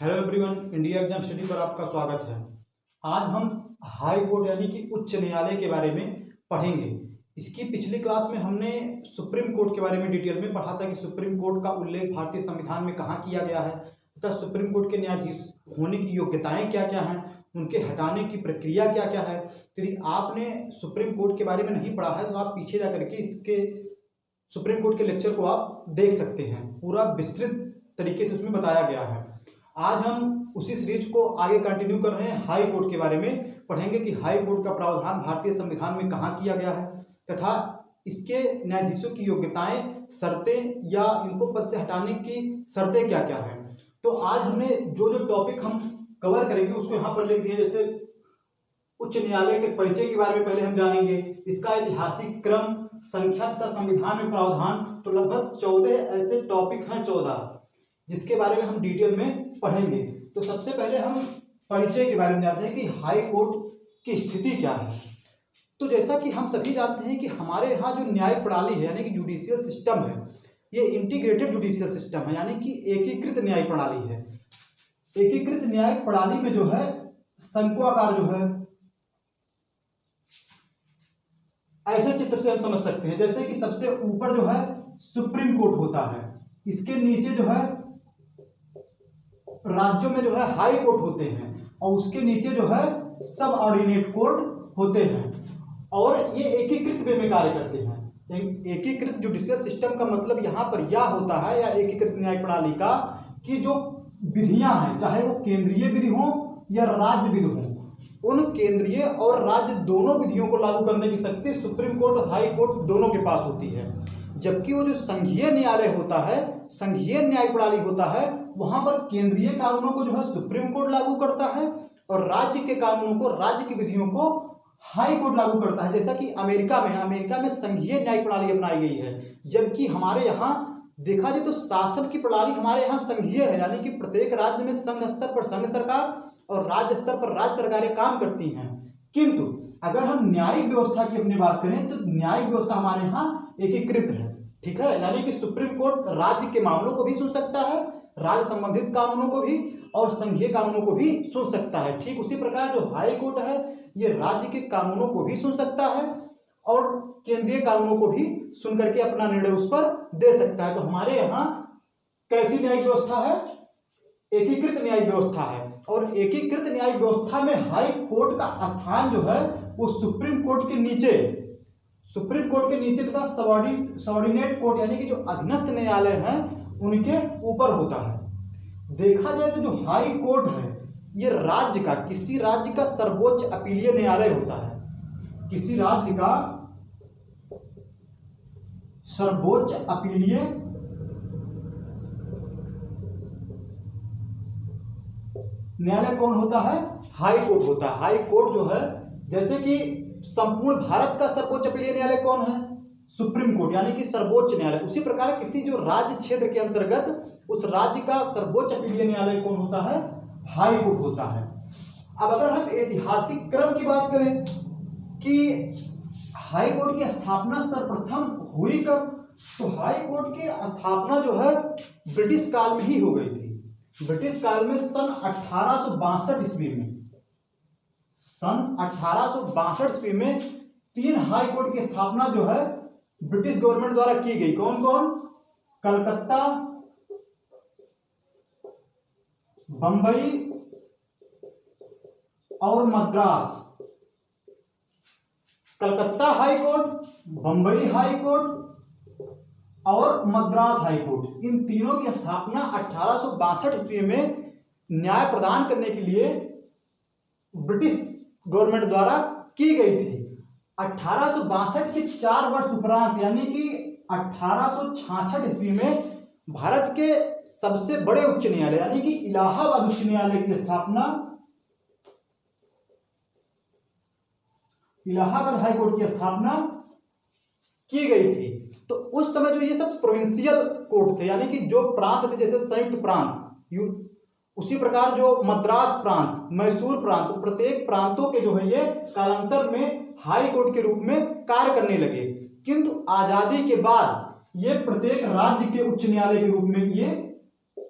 Hello everyone, India exam study पर आपका स्वागत है। आज हम हाई कोर्ट यानी कि उच्च न्यायालय के बारे में पढ़ेंगे। इसकी पिछली क्लास में हमने सुप्रीम कोर्ट के बारे में डिटेल में पढ़ा था कि सुप्रीम कोर्ट का उल्लेख भारतीय संविधान में कहाँ किया गया है तथा सुप्रीम कोर्ट के न्यायाधीश होने की योग्यताएं क्या क्या हैं, उनके हटाने की प्रक्रिया क्या क्या है। यदि आपने सुप्रीम कोर्ट के बारे में नहीं पढ़ा है तो आप पीछे जा करके इसके सुप्रीम कोर्ट के लेक्चर को आप देख सकते हैं। पूरा विस्तृत तरीके से उसमें बताया गया है। आज हम उसी सीरीज को आगे कंटिन्यू कर रहे हैं। हाई कोर्ट के बारे में पढ़ेंगे कि हाई कोर्ट का प्रावधान भारतीय संविधान में कहाँ किया गया है तथा इसके न्यायाधीशों की योग्यताएं, शर्तें या इनको पद से हटाने की शर्तें क्या क्या हैं। तो आज हमने जो जो टॉपिक हम कवर करेंगे उसको यहाँ पर लिख दिए। जैसे उच्च न्यायालय के परिचय के बारे में पहले हम जानेंगे, इसका ऐतिहासिक क्रम, संख्या तथा संविधान में प्रावधान। तो लगभग 14 ऐसे टॉपिक हैं, 14 जिसके बारे में हम डिटेल में पढ़ेंगे। तो सबसे पहले हम परिचय के बारे में जानते हैं कि हाई कोर्ट की स्थिति क्या है। तो जैसा कि हम सभी जानते हैं कि हमारे यहाँ जो न्यायिक प्रणाली है यानी कि जुडिशियल सिस्टम है, ये इंटीग्रेटेड जुडिशियल सिस्टम है यानी कि एकीकृत न्यायिक प्रणाली है। एकीकृत न्यायिक प्रणाली में जो है शंक्वाकार जो है ऐसे चित्र से हम समझ सकते हैं। जैसे कि सबसे ऊपर जो है सुप्रीम कोर्ट होता है, इसके नीचे जो है राज्यों में जो है हाई कोर्ट होते हैं और उसके नीचे जो है सब ऑर्डिनेट कोर्ट होते हैं और ये एकीकृत वे में कार्य करते हैं। एकीकृत जुडिशियल सिस्टम का मतलब यहाँ पर यह होता है या एकीकृत न्यायिक प्रणाली का कि जो विधियां हैं, चाहे वो केंद्रीय विधि हो या राज्य विधि हो, उन केंद्रीय और राज्य दोनों विधियों को लागू करने की शक्ति सुप्रीम कोर्ट और हाई कोर्ट दोनों के पास होती है। जबकि वो जो संघीय न्यायालय होता है, संघीय न्यायिक प्रणाली होता है, वहां पर केंद्रीय कानूनों को जो है सुप्रीम कोर्ट लागू करता है और राज्य के कानूनों को, राज्य की विधियों को हाई कोर्ट लागू करता है। जैसा कि अमेरिका में संघीय न्यायिक प्रणाली अपनाई गई है, जबकि हमारे यहाँ देखा जाए तो शासन की प्रणाली हमारे यहाँ संघीय है यानी कि प्रत्येक राज्य में संघ स्तर पर संघ सरकार और राज्य स्तर पर राज्य सरकारें काम करती हैं। किंतु अगर हम न्यायिक व्यवस्था की अपनी बात करें तो न्यायिक व्यवस्था हमारे यहाँ एकीकृत है, ठीक है। यानी कि सुप्रीम कोर्ट राज्य के मामलों को भी सुन सकता है, राज्य संबंधित कानूनों को भी और संघीय कानूनों को भी सुन सकता है। ठीक उसी प्रकार जो हाई कोर्ट है ये राज्य के कानूनों को भी सुन सकता है और केंद्रीय कानूनों को भी सुन करके अपना निर्णय उस पर दे सकता है। तो हमारे यहाँ कैसी न्यायिक व्यवस्था है? एकीकृत न्यायिक व्यवस्था है और एकीकृत न्यायिक व्यवस्था में हाई कोर्ट का स्थान जो है वो सुप्रीम कोर्ट के नीचे तथा सबऑर्डिनेट कोर्ट यानी कि जो अधीनस्थ न्यायालय हैं उनके ऊपर होता है। देखा जाए तो जो हाई कोर्ट है ये किसी राज्य का सर्वोच्च अपीलीय न्यायालय होता है। किसी राज्य का सर्वोच्च अपीलीय न्यायालय कौन होता है? हाई कोर्ट होता है। हाई कोर्ट जो है, जैसे कि संपूर्ण भारत का सर्वोच्च अपीलीय न्यायालय कौन है? सुप्रीम कोर्ट यानी कि सर्वोच्च न्यायालय। उसी प्रकार किसी जो राज्य क्षेत्र के अंतर्गत उस राज्य का सर्वोच्च अपीलीय न्यायालय कौन होता है? हाई कोर्ट होता है। अब अगर हम ऐतिहासिक क्रम की बात करें कि हाई कोर्ट की स्थापना सर्वप्रथम हुई कब, तो हाई कोर्ट की स्थापना जो है ब्रिटिश काल में ही हो गई थी। ब्रिटिश काल में सन 1862 ईस्वी में, सन 1862 ईस्वी में 3 हाई कोर्ट की स्थापना जो है ब्रिटिश गवर्नमेंट द्वारा की गई। कौन कौन? कलकत्ता, बंबई और Madras. Calcutta high court, Bombay high court और मद्रास हाई कोर्ट, इन तीनों की स्थापना 1862 ईस्वी में न्याय प्रदान करने के लिए ब्रिटिश गवर्नमेंट द्वारा की गई थी। 1862 के 4 वर्ष उपरांत यानी कि 1866 ईस्वी में भारत के सबसे बड़े उच्च न्यायालय यानी कि इलाहाबाद उच्च न्यायालय की स्थापना, इलाहाबाद हाई कोर्ट की स्थापना की गई थी। तो उस समय जो ये सब प्रोविंशियल कोर्ट थे यानी कि जो प्रांत थे, जैसे संयुक्त प्रांत, उसी प्रकार जो मद्रास प्रांत, मैसूर प्रांत, तो प्रत्येक प्रांतों के जो है ये कालांतर में हाई कोर्ट के रूप में कार्य करने लगे। किंतु आजादी के बाद ये प्रत्येक राज्य के उच्च न्यायालय के रूप में ये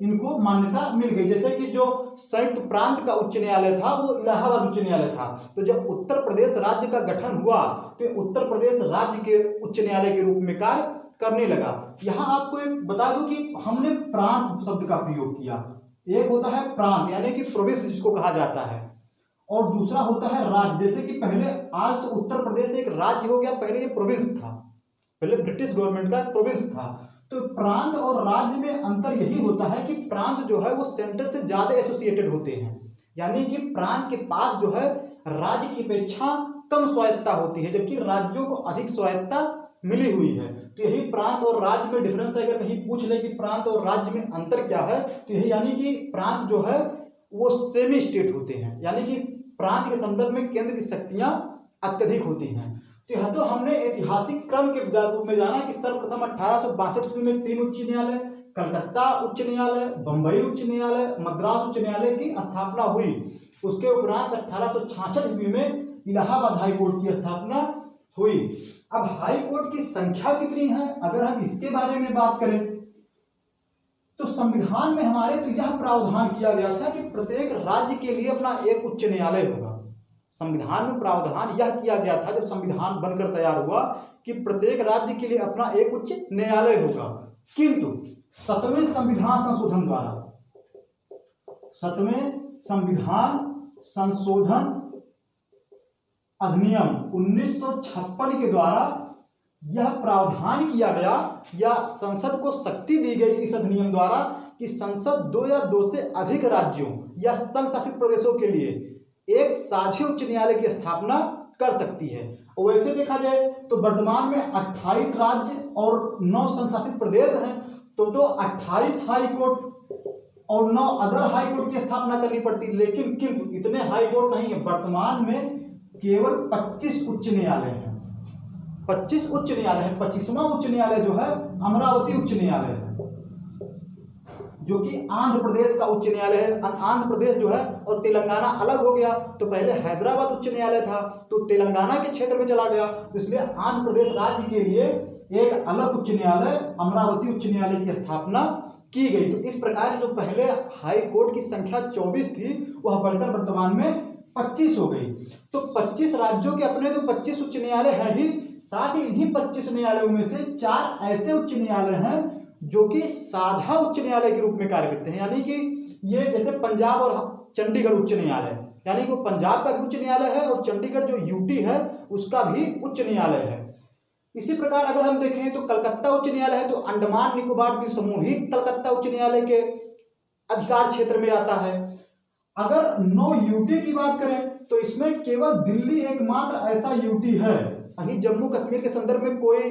इनको मान्यता मिल गई। जैसे कि जो संयुक्त प्रांत का उच्च न्यायालय था वो इलाहाबाद उच्च न्यायालय था। तो जब उत्तर प्रदेश राज्य का गठन हुआ तो उत्तर प्रदेश राज्य के उच्च न्यायालय के रूप में कार्य करने लगा। यहाँ आपको एक बता दूं कि हमने प्रांत शब्द का प्रयोग किया। एक होता है प्रांत यानी कि प्रोविंस जिसको कहा जाता है, और दूसरा होता है राज्य। जैसे कि पहले आज तो उत्तर प्रदेश एक राज्य हो गया, पहले ये प्रोविंस था, पहले ब्रिटिश गवर्नमेंट का प्रोविंस था। तो प्रांत और राज्य में अंतर यही होता है कि प्रांत जो है वो सेंटर से ज्यादा एसोसिएटेड होते हैं, यानी कि प्रांत के पास जो है राज्य की अपेक्षा कम स्वायत्ता होती है, जबकि राज्यों को अधिक स्वायत्ता मिली हुई है। तो यही प्रांत और राज्य में डिफरेंस है। अगर कहीं पूछ ले कि प्रांत और राज्य में अंतर क्या है, तो यही यानी कि प्रांत जो है वो सेमी स्टेट होते हैं, यानी कि प्रांत के संदर्भ में केंद्र की शक्तियां अत्यधिक होती हैं। तो यह तो हमने ऐतिहासिक क्रम के रूप में जाना कि सर्वप्रथम 1862 ईस्वी में 3 उच्च न्यायालय, कलकत्ता उच्च न्यायालय, बंबई उच्च न्यायालय, मद्रास उच्च न्यायालय की स्थापना हुई। उसके उपरांत 1866 ईस्वी में इलाहाबाद हाई कोर्ट की स्थापना हुई। अब हाई कोर्ट की संख्या कितनी है, अगर हम इसके बारे में बात करें तो संविधान में हमारे तो यह प्रावधान किया गया था कि प्रत्येक राज्य के लिए अपना एक उच्च न्यायालय होगा। संविधान में प्रावधान यह किया गया था जब संविधान बनकर तैयार हुआ कि प्रत्येक राज्य के लिए अपना एक उच्च न्यायालय होगा। किंतु 7वें संविधान संशोधन द्वारा, 7वें संविधान संशोधन अधिनियम 1956 के द्वारा यह प्रावधान किया गया या संसद को शक्ति दी गई इस अधिनियम द्वारा कि संसद 2 या 2 से अधिक राज्यों या संघ शासित प्रदेशों के लिए एक साझी उच्च न्यायालय की स्थापना कर सकती है। और वैसे देखा जाए तो वर्तमान में 28 राज्य और 9 संघ शासित प्रदेश हैं, तो 28 हाई कोर्ट और 9 अदर हाई कोर्ट की स्थापना करनी पड़ती। लेकिन किंतु इतने हाई कोर्ट नहीं है, वर्तमान में केवल 25 उच्च न्यायालय हैं। 25 उच्च न्यायालय है। 25वां उच्च न्यायालय जो है अमरावती उच्च न्यायालय है, जो कि आंध्र प्रदेश का उच्च न्यायालय है। आंध्र प्रदेश जो है और तेलंगाना अलग हो गया, तो पहले हैदराबाद उच्च न्यायालय था तो तेलंगाना के क्षेत्र में चला गया, तो इसलिए आंध्र प्रदेश राज्य के लिए एक अलग उच्च न्यायालय अमरावती उच्च न्यायालय की स्थापना की गई। तो इस प्रकार जो पहले हाई कोर्ट की संख्या 24 थी वह बढ़कर वर्तमान में 25 हो गई। तो 25 राज्यों के अपने तो 25 उच्च न्यायालय है ही, साथ ही इन्हीं 25 न्यायालयों में से 4 ऐसे उच्च न्यायालय हैं जो कि साझा उच्च न्यायालय के रूप में कार्य करते हैं। यानी कि ये जैसे पंजाब और चंडीगढ़ उच्च न्यायालय, यानी कि वो पंजाब का भी उच्च न्यायालय है और चंडीगढ़ जो यूटी है उसका भी उच्च न्यायालय है। इसी प्रकार अगर हम देखें तो कलकत्ता उच्च न्यायालय है, तो अंडमान निकोबार द्वीप समूह ही कलकत्ता उच्च न्यायालय के अधिकार क्षेत्र में आता है। अगर 9 यूटी की बात करें तो इसमें केवल दिल्ली एकमात्र ऐसा यूटी है। अभी जम्मू कश्मीर के संदर्भ में कोई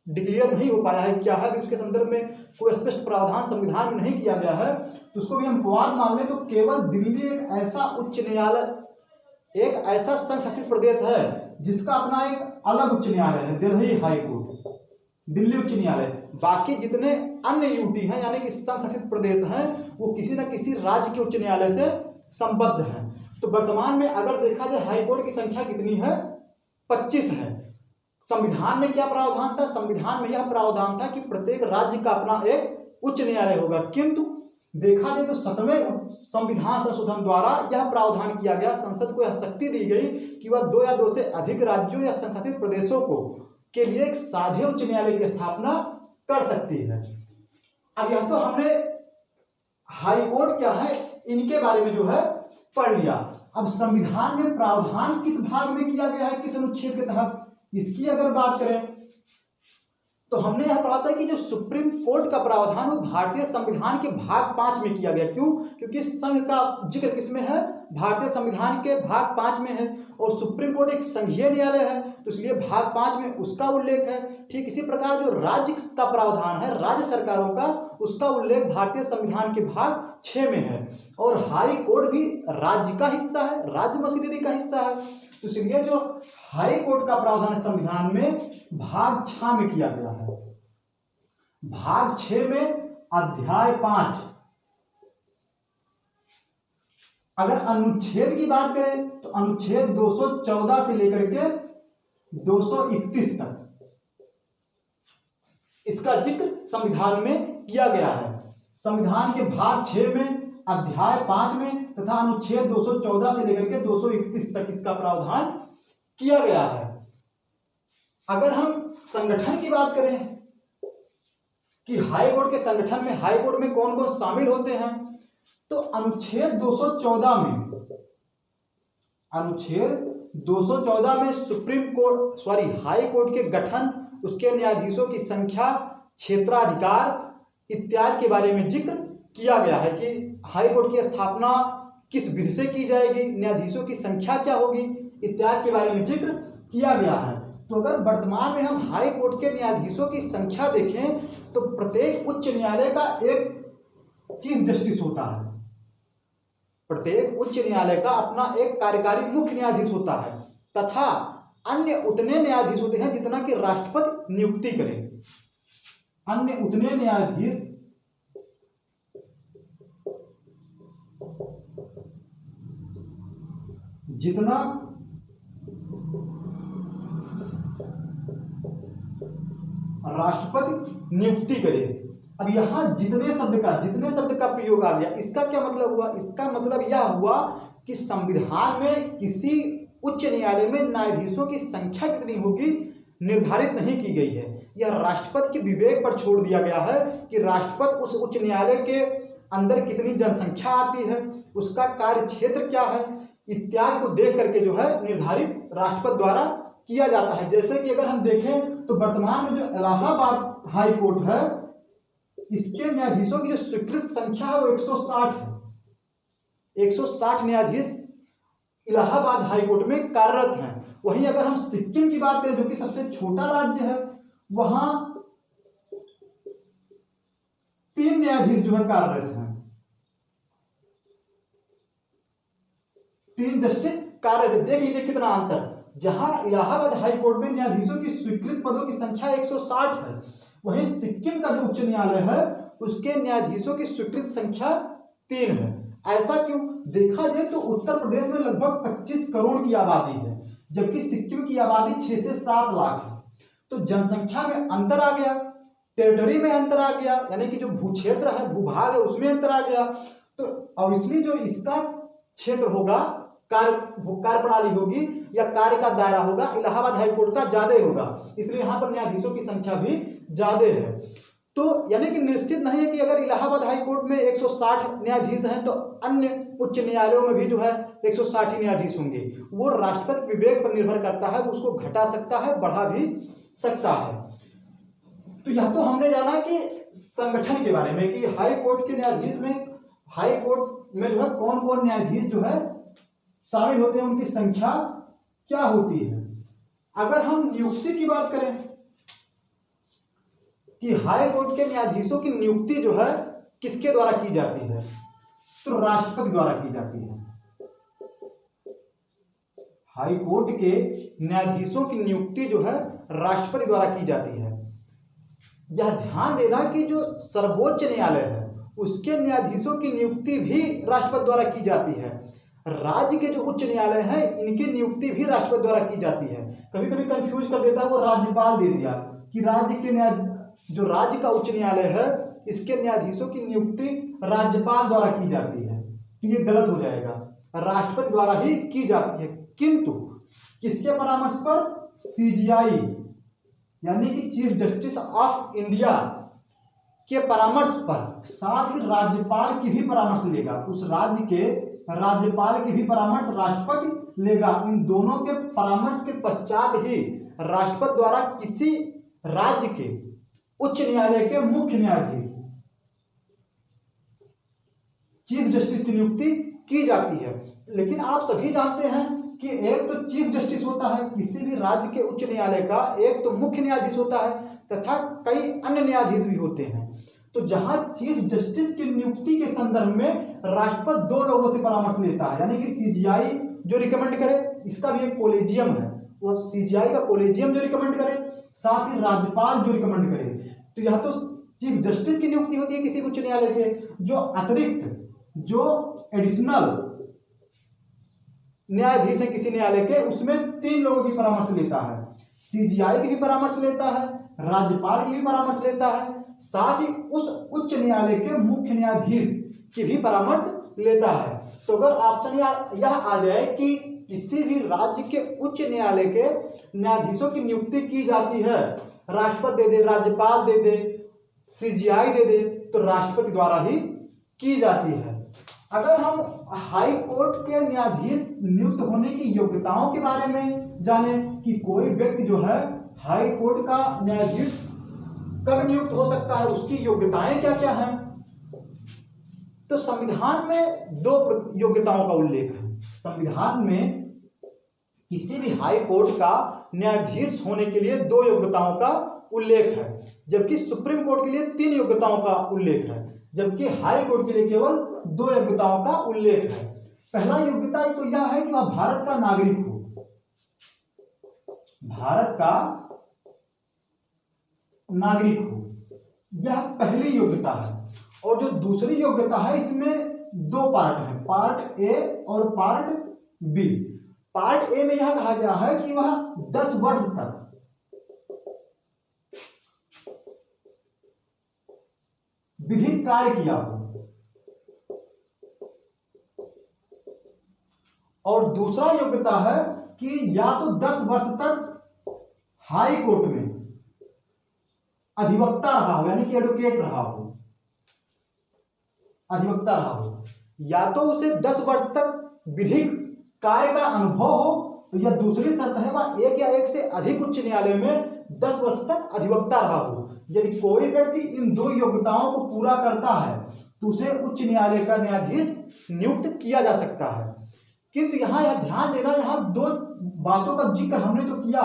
डिक्लेयर नहीं हो पाया है, क्या है भी उसके संदर्भ में कोई स्पष्ट प्रावधान संविधान में नहीं किया गया है, तो उसको भी हम अपवाद मान लें तो केवल दिल्ली एक ऐसा उच्च न्यायालय, एक ऐसा संघ शासित प्रदेश है जिसका अपना एक अलग उच्च न्यायालय है, दिल्ली हाई कोर्ट, दिल्ली उच्च न्यायालय। बाकी जितने अन्य यूटी हैं यानी कि संघ शासित प्रदेश हैं वो किसी न किसी राज्य के उच्च न्यायालय से संबद्ध हैं। तो वर्तमान में अगर देखा जाए हाई कोर्ट की संख्या कितनी है, 25 है। संविधान में क्या प्रावधान था, संविधान में यह प्रावधान था कि प्रत्येक राज्य का अपना एक उच्च न्यायालय होगा। किंतु देखा जाए तो 7वें संविधान संशोधन द्वारा यह प्रावधान किया गया, संसद को यह शक्ति दी गई कि वह 2 या 2 से अधिक राज्यों या संशासित प्रदेशों को के लिए एक साझे उच्च न्यायालय की स्थापना कर सकती है। अब यह तो हमने हाई कोर्ट क्या है इनके बारे में जो है पढ़ लिया। अब संविधान में प्रावधान किस भाग में किया गया है, किस अनुच्छेद के तहत, इसकी अगर बात करें तो हमने यह पढ़ा था कि जो सुप्रीम कोर्ट का प्रावधान वो भारतीय संविधान के भाग 5 में किया गया। क्यों? क्योंकि संघ का जिक्र किसमें है, भारतीय संविधान के भाग 5 में है, और सुप्रीम कोर्ट एक संघीय न्यायालय है तो इसलिए भाग 5 में उसका उल्लेख है। ठीक इसी प्रकार जो राज्य का प्रावधान है राज्य सरकारों का, उसका उल्लेख भारतीय संविधान के भाग 6 में है। और हाई कोर्ट भी राज्य का हिस्सा है, राज्य मशीनरी का हिस्सा है, तो इसलिए जो हाई कोर्ट का प्रावधान है संविधान में भाग 6 में किया गया है। भाग 6 में अध्याय 5, अगर अनुच्छेद की बात करें तो अनुच्छेद 214 से लेकर के 231 तक इसका जिक्र संविधान में किया गया है। संविधान के भाग 6 में, अध्याय 5 में तथा अनुच्छेद 214 से लेकर के 231 तक इसका प्रावधान किया गया है। अगर हम संगठन की बात करें कि हाई कोर्ट के संगठन में, हाई कोर्ट में कौन कौन शामिल होते हैं, तो अनुच्छेद 214 में सुप्रीम कोर्ट हाई कोर्ट के गठन, उसके न्यायाधीशों की संख्या, क्षेत्राधिकार इत्यादि के बारे में जिक्र किया गया है कि हाई कोर्ट की स्थापना किस विधि से की जाएगी, न्यायाधीशों की संख्या क्या होगी, इत्यादि के बारे में जिक्र किया गया है। तो अगर वर्तमान में हम हाई कोर्ट के न्यायाधीशों की संख्या देखें तो प्रत्येक उच्च न्यायालय का एक चीफ जस्टिस होता है, प्रत्येक उच्च न्यायालय का अपना एक कार्यकारी मुख्य न्यायाधीश होता है तथा अन्य उतने न्यायाधीश होते हैं जितना कि राष्ट्रपति नियुक्ति करे। अन्य उतने न्यायाधीश जितना राष्ट्रपति नियुक्ति करे। अब यहां जितने शब्द का प्रयोग आ गया, इसका क्या मतलब हुआ? इसका मतलब यह हुआ कि संविधान में किसी उच्च न्यायालय में न्यायाधीशों की संख्या कितनी होगी निर्धारित नहीं की गई है। यह राष्ट्रपति के विवेक पर छोड़ दिया गया है कि राष्ट्रपति उस उच्च न्यायालय के अंदर कितनी जनसंख्या आती है, उसका कार्य क्षेत्र क्या है, इत्यादि को देख करके जो है निर्धारित राष्ट्रपति द्वारा किया जाता है। जैसे कि अगर हम देखें तो वर्तमान में जो इलाहाबाद हाई कोर्ट है, इसके न्यायाधीशों की जो स्वीकृत संख्या है वो 160 है। 160 न्यायाधीश इलाहाबाद हाई कोर्ट में कार्यरत हैं। वहीं अगर हम सिक्किम की बात करें जो कि सबसे छोटा राज्य है, वहां 3 न्यायाधीश जो है कार्यरत हैं, 3 जस्टिस कार्यरत है। देख लीजिए कितना अंतर। जहां इलाहाबाद हाई कोर्ट में न्यायाधीशों की स्वीकृत पदों की संख्या 160 है, वहीं सिक्किम का जो उच्च न्यायालय है उसके न्यायाधीशों की स्वीकृत संख्या 3 है। ऐसा क्यों? देखा जाए तो उत्तर प्रदेश में लगभग 25 करोड़ की आबादी है, जबकि सिक्किम की आबादी 6 से 7 लाख है। तो जनसंख्या में अंतर आ गया, टेरिटरी में अंतर आ गया, यानी कि जो भूक्षेत्र है, भूभाग है, उसमें अंतर आ गया। तो ऑब्वियसली जो इसका क्षेत्र होगा, कार्य प्रणाली होगी या कार्य का दायरा होगा, इलाहाबाद हाई कोर्ट का ज्यादा होगा, इसलिए यहां पर न्यायाधीशों की संख्या भी ज्यादा है। तो यानी कि निश्चित नहीं है कि अगर इलाहाबाद हाई कोर्ट में 160 न्यायाधीश हैं तो अन्य उच्च न्यायालयों में भी जो है 160 ही न्यायाधीश होंगे। वो राष्ट्रपति विवेक पर निर्भर करता है, वो उसको घटा सकता है, बढ़ा भी सकता है। तो यह तो हमने जाना कि संगठन के बारे में कि हाई कोर्ट के न्यायाधीश में, हाई कोर्ट में जो है कौन कौन न्यायाधीश जो है शामिल होते हैं, उनकी संख्या क्या होती है। अगर हम नियुक्ति की बात करें कि हाई कोर्ट के न्यायाधीशों की नियुक्ति जो है किसके द्वारा की जाती है, तो राष्ट्रपति द्वारा की जाती है। हाई कोर्ट के न्यायाधीशों की नियुक्ति जो है राष्ट्रपति द्वारा की जाती है। यह ध्यान देना कि जो सर्वोच्च न्यायालय है उसके न्यायाधीशों की नियुक्ति भी राष्ट्रपति द्वारा की जाती है। राज्य के जो उच्च न्यायालय हैं इनकी नियुक्ति भी राष्ट्रपति द्वारा की जाती है। कभी कभी कंफ्यूज कर देता है, वो राज्यपाल दे दिया कि राज्य के जो राज्य का उच्च न्यायालय है इसके न्यायाधीशों की नियुक्ति राज्यपाल द्वारा की जाती है, तो ये गलत हो जाएगा, राष्ट्रपति द्वारा ही की जाती है। किंतु किसके परामर्श पर? CJI यानी कि चीफ जस्टिस ऑफ इंडिया के परामर्श पर, साथ ही राज्यपाल की भी परामर्श लेगा, उस राज्य के राज्यपाल की भी परामर्श राष्ट्रपति लेगा। इन दोनों के परामर्श के पश्चात ही राष्ट्रपति द्वारा किसी राज्य के उच्च न्यायालय के मुख्य न्यायाधीश चीफ जस्टिस की नियुक्ति की जाती है। लेकिन आप सभी जानते हैं कि एक तो चीफ जस्टिस होता है किसी भी राज्य के उच्च न्यायालय का, एक तो मुख्य न्यायाधीश होता है तथा कई अन्य न्यायाधीश भी होते हैं। तो जहां चीफ जस्टिस की नियुक्ति के संदर्भ में राष्ट्रपति 2 लोगों से परामर्श लेता है, यानी कि CJI जो रिकमेंड करे, इसका भी एक कोलेजियम है, वो CJI का कोलेजियम जो रिकमेंड करे, साथ ही राज्यपाल जो रिकमेंड करे। तो यह तो चीफ जस्टिस की नियुक्ति होती है किसी उच्च न्यायालय के। जो अतिरिक्त, जो एडिशनल न्यायाधीश है किसी न्यायालय के, उसमें 3 लोगों की परामर्श लेता है। CJI की भी परामर्श लेता है, राज्यपाल की भी परामर्श लेता है, साथ ही उस उच्च न्यायालय के मुख्य न्यायाधीश की भी परामर्श लेता है। तो अगर ऑप्शन यह आ जाए कि किसी भी राज्य के उच्च न्यायालय के न्यायाधीशों की नियुक्ति की जाती है, राष्ट्रपति दे दे, राज्यपाल दे दे, सीजीआई दे दे, तो राष्ट्रपति द्वारा ही की जाती है। अगर हम हाई कोर्ट के न्यायाधीश नियुक्त होने की योग्यताओं के बारे में जाने कि कोई व्यक्ति जो है हाई कोर्ट का न्यायाधीश कब नियुक्त हो सकता है, उसकी योग्यताएं क्या क्या हैं, तो संविधान में 2 योग्यताओं का उल्लेख है। संविधान में किसी भी हाई कोर्ट का न्यायाधीश होने के लिए 2 योग्यताओं का उल्लेख है, जबकि सुप्रीम कोर्ट के लिए 3 योग्यताओं का उल्लेख है, जबकि हाई कोर्ट के लिए केवल 2 योग्यताओं का उल्लेख है। पहला योग्यता तो यह है कि वह भारत का नागरिक हो, भारत का नागरिक हो, यह पहली योग्यता है। और जो दूसरी योग्यता है इसमें 2 पार्ट हैं, पार्ट ए और पार्ट बी। पार्ट ए में यह कहा गया है कि वह 10 वर्ष तक विधिक कार्य किया हो, और दूसरा योग्यता है कि या तो 10 वर्ष तक हाई कोर्ट में अधिवक्ता रहा हो, यानी कि एडवोकेट रहा हो, अधिवक्ता रहा हो, या तो उसे 10 वर्ष तक विधिक कार्य का अनुभव हो, या दूसरी शर्त है वह 1 या 1 से अधिक उच्च न्यायालय में 10 वर्ष तक अधिवक्ता रहा हो। यदि कोई व्यक्ति इन 2 योग्यताओं को पूरा करता है तो उसे उच्च न्यायालय का न्यायाधीश नियुक्त किया जा सकता है। किंतु यहाँ यह ध्यान देना, यहाँ 2 बातों का जिक्र हमने तो किया,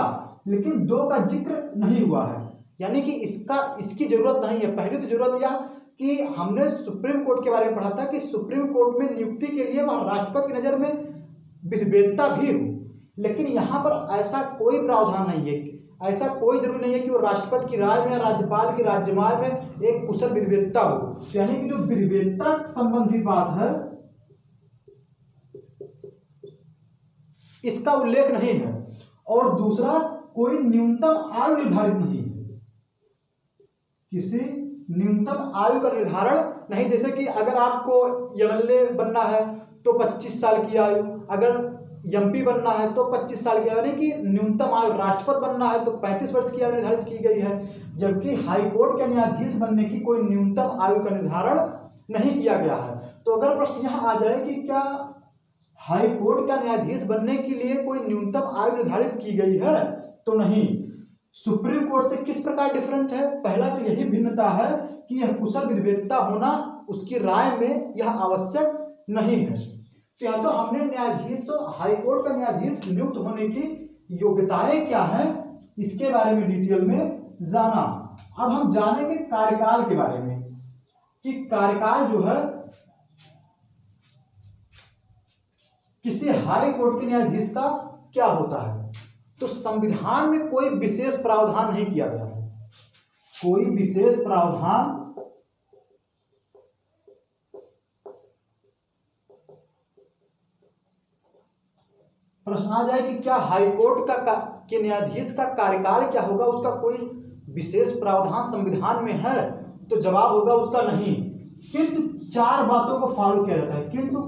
लेकिन 2 का जिक्र नहीं हुआ है, यानी कि इसकी जरूरत नहीं है। पहले तो जरूरत यह कि हमने सुप्रीम कोर्ट के बारे में पढ़ा था कि सुप्रीम कोर्ट में नियुक्ति के लिए वह राष्ट्रपति की नजर में विधिवेत्ता भी हो, लेकिन यहाँ पर ऐसा कोई प्रावधान नहीं है, ऐसा कोई जरूरी नहीं है कि वो राष्ट्रपति की राय में या राज्यपाल की राज्यमाय में एक कुशल विधिवेत्ता हो। यानी कि जो विधिवेत्ता संबंधी बात है इसका उल्लेख नहीं है। और दूसरा, कोई न्यूनतम आयु निर्धारित नहीं है, किसी न्यूनतम आयु का निर्धारण नहीं। जैसे कि अगर आपको एमएलए बनना है तो 25 साल की आयु, अगर एमपी बनना है तो 25 साल की आयु, यानी कि न्यूनतम आयु। राष्ट्रपति बनना है तो 35 वर्ष की आयु निर्धारित की गई है, जबकि हाईकोर्ट के न्यायाधीश बनने की कोई न्यूनतम आयु का निर्धारण नहीं किया गया है। तो अगर प्रश्न यहाँ आ जाए कि क्या हाईकोर्ट का न्यायाधीश बनने के लिए कोई न्यूनतम आयु निर्धारित की गई है, तो नहीं। सुप्रीम कोर्ट से किस प्रकार डिफरेंट है? पहला तो यही भिन्नता है कि यह कुशल विधिवेत्ता होना उसकी राय में यह आवश्यक नहीं है। तो यह तो हमने न्यायाधीश, हाईकोर्ट का न्यायाधीश नियुक्त होने की योग्यताएं क्या हैं इसके बारे में डिटेल में जाना। अब हम जानेंगे कार्यकाल के बारे में कि कार्यकाल जो है किसी हाई कोर्ट के न्यायाधीश का क्या होता है। तो संविधान में कोई विशेष प्रावधान नहीं किया गया है, कोई विशेष प्रावधान प्रश्न आ जाए कि क्या हाईकोर्ट के न्यायाधीश का कार्यकाल क्या होगा, उसका कोई विशेष प्रावधान संविधान में है, तो जवाब होगा उसका नहीं। किंतु 4 बातों को फॉलो किया जाता है, किंतु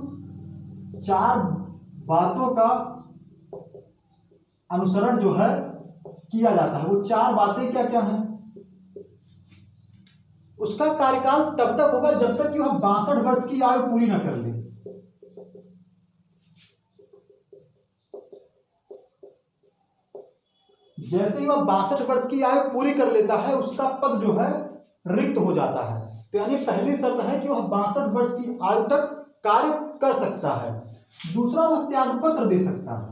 4 बातों का अनुसरण जो है किया जाता है। वो 4 बातें क्या क्या हैं? उसका कार्यकाल तब तक होगा जब तक कि वह 62 वर्ष की आयु पूरी न कर ले। जैसे ही वह 62 वर्ष की आयु पूरी कर लेता है उसका पद जो है रिक्त हो जाता है। तो यानी पहली शर्त है कि वह 62 वर्ष की आयु तक कार्य कर सकता है। दूसरा, वह त्यागपत्र दे सकता है।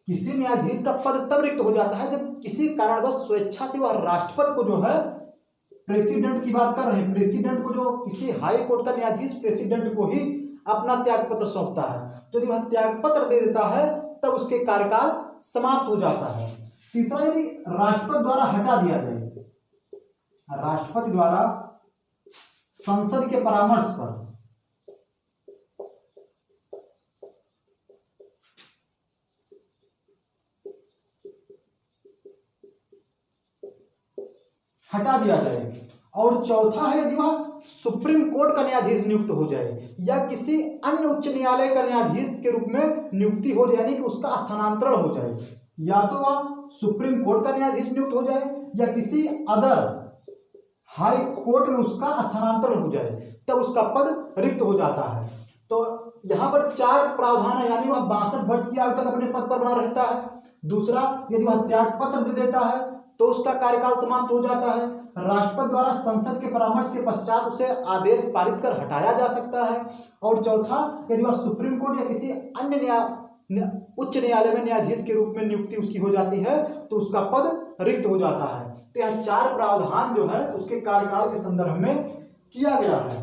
किसी न्यायाधीश का पद तब रिक्त हो जाता है जब किसी कारणवश स्वेच्छा से वह राष्ट्रपति को जो है, प्रेसिडेंट की बात कर रहे हैं, प्रेसिडेंट को, जो किसी हाई कोर्ट का न्यायाधीश प्रेसिडेंट को ही अपना त्यागपत्र सौंपता है, तो यदि वह त्यागपत्र दे देता है तब उसके कार्यकाल समाप्त हो जाता है। तीसरा, यदि राष्ट्रपति द्वारा हटा दिया जाए, राष्ट्रपति द्वारा संसद के परामर्श पर हटा दिया जाए। और चौथा है यदि वह सुप्रीम कोर्ट का न्यायाधीश नियुक्त हो जाए या किसी अन्य उच्च न्यायालय का न्यायाधीश के रूप में नियुक्ति हो जाए, यानी कि उसका स्थानांतरण हो जाए, या तो वह सुप्रीम कोर्ट का न्यायाधीश नियुक्त हो जाए या किसी अदर हाई कोर्ट में उसका स्थानांतरण हो जाए, तब उसका पद रिक्त हो जाता है। तो यहाँ पर 4 प्रावधान है, यानी वह 62 वर्ष की आयु तक अपने पद पर बना रहता है। दूसरा, यदि वह त्याग पत्र दे देता है तो उसका कार्यकाल समाप्त हो जाता है। राष्ट्रपति द्वारा संसद के परामर्श के पश्चात उसे आदेश पारित कर हटाया जा सकता है। और चौथा, यदि वह सुप्रीम कोर्ट या किसी अन्य उच्च न्यायालय में न्यायाधीश के रूप में नियुक्ति उसकी हो जाती है तो उसका पद रिक्त हो जाता है। तो यह 4 प्रावधान जो है उसके कार्यकाल के संदर्भ में किया गया है।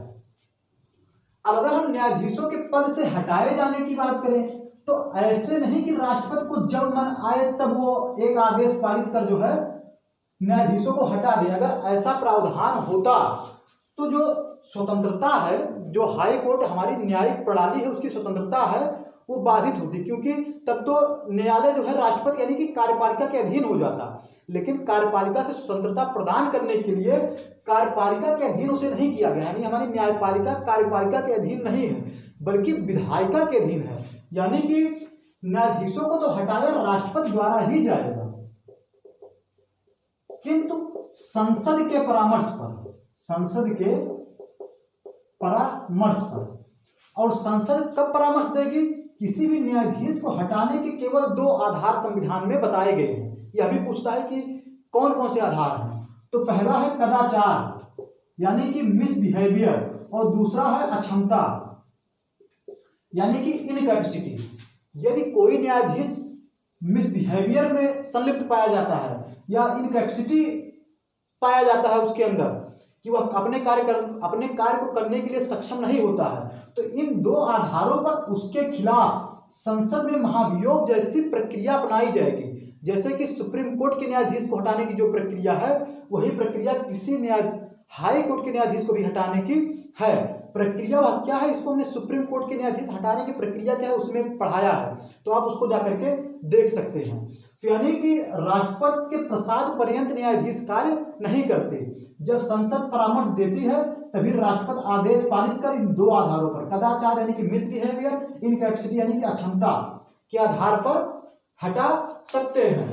अब अगर हम न्यायाधीशों के पद से हटाए जाने की बात करें तो ऐसे नहीं कि राष्ट्रपति को जब मन आए तब वो एक आदेश पारित कर जो है न्यायाधीशों को हटा दे। अगर ऐसा प्रावधान होता तो जो स्वतंत्रता है, जो हाई कोर्ट हमारी न्यायिक प्रणाली है उसकी स्वतंत्रता है वो बाधित होती, क्योंकि तब तो न्यायालय जो है राष्ट्रपति यानी कि कार्यपालिका के अधीन हो जाता। लेकिन कार्यपालिका से स्वतंत्रता प्रदान करने के लिए कार्यपालिका के अधीन उसे नहीं किया गया, यानी हमारी न्यायपालिका कार्यपालिका के अधीन नहीं है बल्कि विधायिका के अधीन है। यानी कि न्यायाधीशों को तो हटाया राष्ट्रपति द्वारा ही जाएगा, किंतु संसद के परामर्श पर। और संसद कब परामर्श देगी? किसी भी न्यायाधीश को हटाने के केवल 2 आधार संविधान में बताए गए हैं। यह भी पूछता है कि कौन कौन से आधार हैं। तो पहला है कदाचार यानी कि मिसबिहेवियर, और दूसरा है अक्षमता यानी कि इनकैपेसिटी। यदि कोई न्यायाधीश मिसबिहेवियर में संलिप्त पाया जाता है या इनकैपेसिटी पाया जाता है उसके अंदर कि वह अपने कार्य को करने के लिए सक्षम नहीं होता है, तो इन 2 आधारों पर उसके खिलाफ संसद में महाभियोग जैसी प्रक्रिया अपनाई जाएगी। जैसे कि सुप्रीम कोर्ट के न्यायाधीश को हटाने की जो प्रक्रिया है वही प्रक्रिया किसी हाई कोर्ट के न्यायाधीश को भी हटाने की है। प्रक्रिया वह क्या है, इसको हमने सुप्रीम कोर्ट के न्यायाधीश हटाने की प्रक्रिया क्या है उसमें पढ़ाया है, तो आप उसको जाकर के देख सकते हैं। तो यानी कि राष्ट्रपति के प्रसाद पर्यंत न्यायाधीश कार्य नहीं करते। जब संसद परामर्श देती है तभी राष्ट्रपति आदेश पारित कर इन 2 आधारों पर, कदाचार यानी कि मिसबिहेवियर, इनकैपेसिटी यानी कि अक्षमता के आधार पर हटा सकते हैं।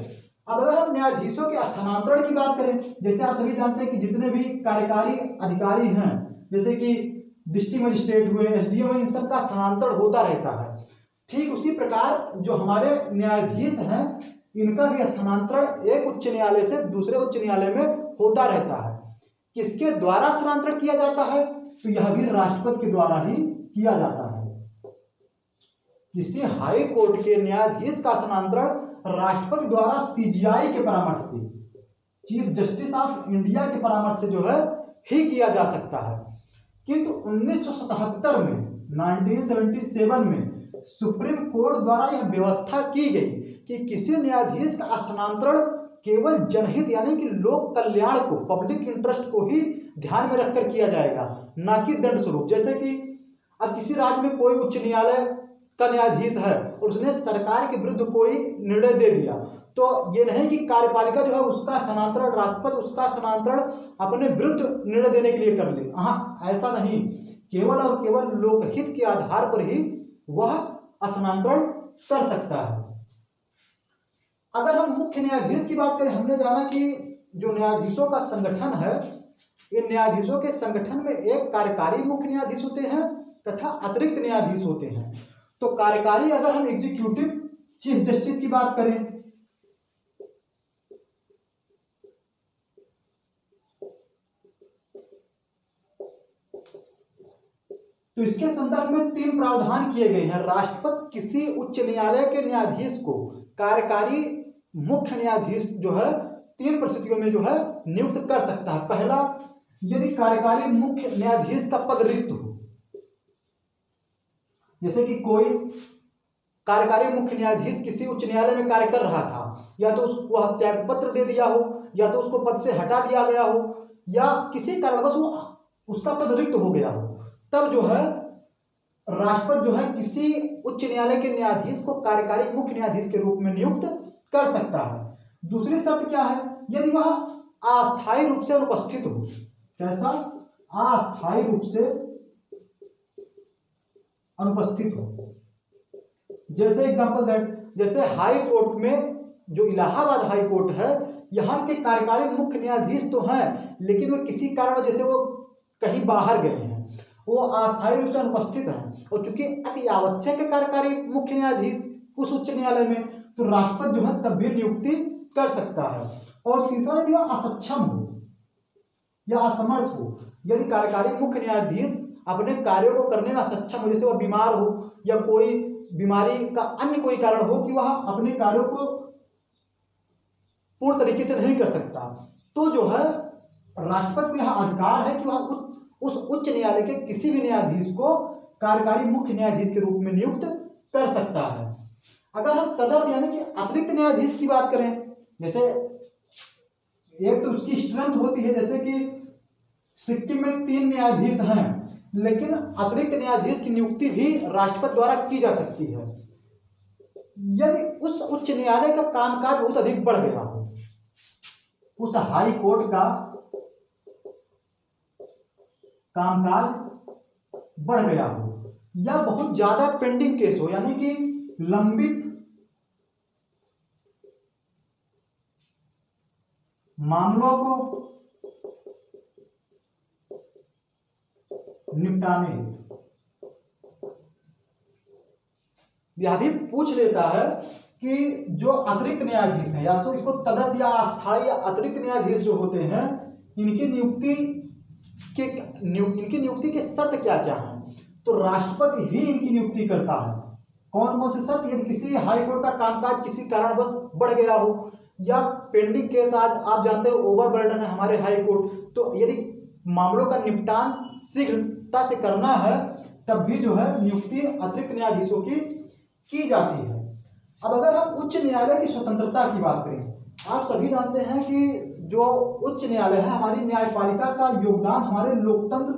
अब अगर हम न्यायाधीशों के स्थानांतरण की बात करें, जैसे आप सभी जानते हैं कि जितने भी कार्यकारी अधिकारी हैं जैसे कि डिस्ट्रिक्ट मजिस्ट्रेट हुए, एसडीएम हुए, इन सब का स्थानांतरण होता रहता है। ठीक उसी प्रकार जो हमारे न्यायाधीश हैं इनका भी स्थानांतरण एक उच्च न्यायालय से दूसरे उच्च न्यायालय में होता रहता है। किसके द्वारा स्थानांतरण किया जाता है? तो यह भी राष्ट्रपति के द्वारा ही किया जाता है। किसी हाई कोर्ट के न्यायाधीश का स्थानांतरण राष्ट्रपति द्वारा सीजीआई के परामर्श से, चीफ जस्टिस ऑफ इंडिया के परामर्श से जो है ही किया जा सकता है। किंतु 1977 में 1977 में सुप्रीम कोर्ट द्वारा यह व्यवस्था की गई कि किसी न्यायाधीश का स्थानांतरण केवल जनहित यानी कि लोक कल्याण को, पब्लिक इंटरेस्ट को ही ध्यान में रखकर किया जाएगा, ना कि दंड स्वरूप। जैसे कि अब किसी राज्य में कोई उच्च न्यायालय का न्यायाधीश है और उसने सरकार के विरुद्ध कोई निर्णय दे दिया, तो ये नहीं कि कार्यपालिका जो है उसका स्थानांतरण, राष्ट्रपति उसका स्थानांतरण अपने विरुद्ध निर्णय देने के लिए कर ले। हाँ, ऐसा नहीं, केवल और केवल लोकहित के आधार पर ही वह स्थानांतरण कर सकता है। अगर हम मुख्य न्यायाधीश की बात करें, हमने जाना कि जो न्यायाधीशों का संगठन है, इन न्यायाधीशों के संगठन में एक कार्यकारी मुख्य न्यायाधीश होते हैं तथा अतिरिक्त न्यायाधीश होते हैं। तो कार्यकारी अगर हम एग्जीक्यूटिव चीफ जस्टिस की बात करें तो इसके संदर्भ में 3 प्रावधान किए गए हैं। राष्ट्रपति किसी उच्च न्यायालय के न्यायाधीश को कार्यकारी मुख्य न्यायाधीश जो है 3 परिस्थितियों में जो है नियुक्त कर सकता है। पहला, यदि कार्यकारी मुख्य न्यायाधीश का पद रिक्त हो, जैसे कि कोई कार्यकारी मुख्य न्यायाधीश किसी उच्च न्यायालय में कार्य कर रहा था, या तो उसको त्याग पत्र दे दिया हो, या तो उसको पद से हटा दिया गया हो, या किसी कारणवश वो उसका पद रिक्त हो गया हो, तब जो है राष्ट्रपति जो है किसी उच्च न्यायालय के न्यायाधीश को कार्यकारी मुख्य न्यायाधीश के रूप में नियुक्त कर सकता है। दूसरी शर्त क्या है? यदि वह अस्थायी रूप से अनुपस्थित हो। कैसा? अस्थायी रूप से अनुपस्थित हो। जैसे एग्जांपल दैट, जैसे हाई कोर्ट में, जो इलाहाबाद हाई कोर्ट है, यहाँ के कार्यकारी मुख्य न्यायाधीश तो हैं, लेकिन वो किसी कारण जैसे वो कहीं बाहर गए हैं, वो अस्थायी रूप से अनुपस्थित हैं। और चूंकि अति आवश्यक है कार्यकारी मुख्य न्यायाधीश उस उच्च न्यायालय में, तो राष्ट्रपति जो है तब भी नियुक्ति कर सकता है। और तीसरा, यदि वह असक्षम हो या असमर्थ हो, यदि कार्यकारी मुख्य न्यायाधीश अपने कार्यों को करने में असक्षम हो, जैसे वह बीमार हो या कोई बीमारी का अन्य कोई कारण हो कि वह अपने कार्यों को पूर्ण तरीके से नहीं कर सकता, तो जो है राष्ट्रपति को यह अधिकार है कि वह उस उच्च न्यायालय के किसी भी न्यायाधीश को कार्यकारी मुख्य न्यायाधीश के रूप में नियुक्त कर सकता है। अगर हम तदर्थ यानी कि अतिरिक्त न्यायाधीश की बात करें, जैसे एक तो उसकी स्ट्रेंथ होती है, जैसे कि सिक्किम में 3 न्यायाधीश हैं, लेकिन अतिरिक्त न्यायाधीश की नियुक्ति भी राष्ट्रपति द्वारा की जा सकती है यदि उस उच्च न्यायालय का कामकाज बहुत अधिक बढ़ गया हो, उस हाई कोर्ट का कामकाज बढ़ गया हो, या बहुत ज्यादा पेंडिंग केस हो, यानी कि लंबित मामलों को निपटाने, यह भी पूछ लेता है कि जो अतिरिक्त न्यायाधीश हैं, या तो इसको तदर्थ या अस्थायी या अतिरिक्त न्यायाधीश जो होते हैं, इनकी नियुक्ति के शर्त क्या क्या हैं। तो राष्ट्रपति ही इनकी नियुक्ति करता है। कौन कौन से शर्त? यदि किसी हाई कोर्ट का कामकाज किसी कारणवश बढ़ गया हो, या पेंडिंग केस, आज आप जानते हो ओवरबर्डन है हमारे हाई कोर्ट, तो यदि मामलों का निपटान शीघ्रता से करना है, तब भी जो है नियुक्ति अतिरिक्त न्यायाधीशों की जाती है। अब अगर हम उच्च न्यायालय की स्वतंत्रता की बात करें, आप सभी जानते हैं कि जो उच्च न्यायालय है, हमारी न्यायपालिका का योगदान हमारे लोकतंत्र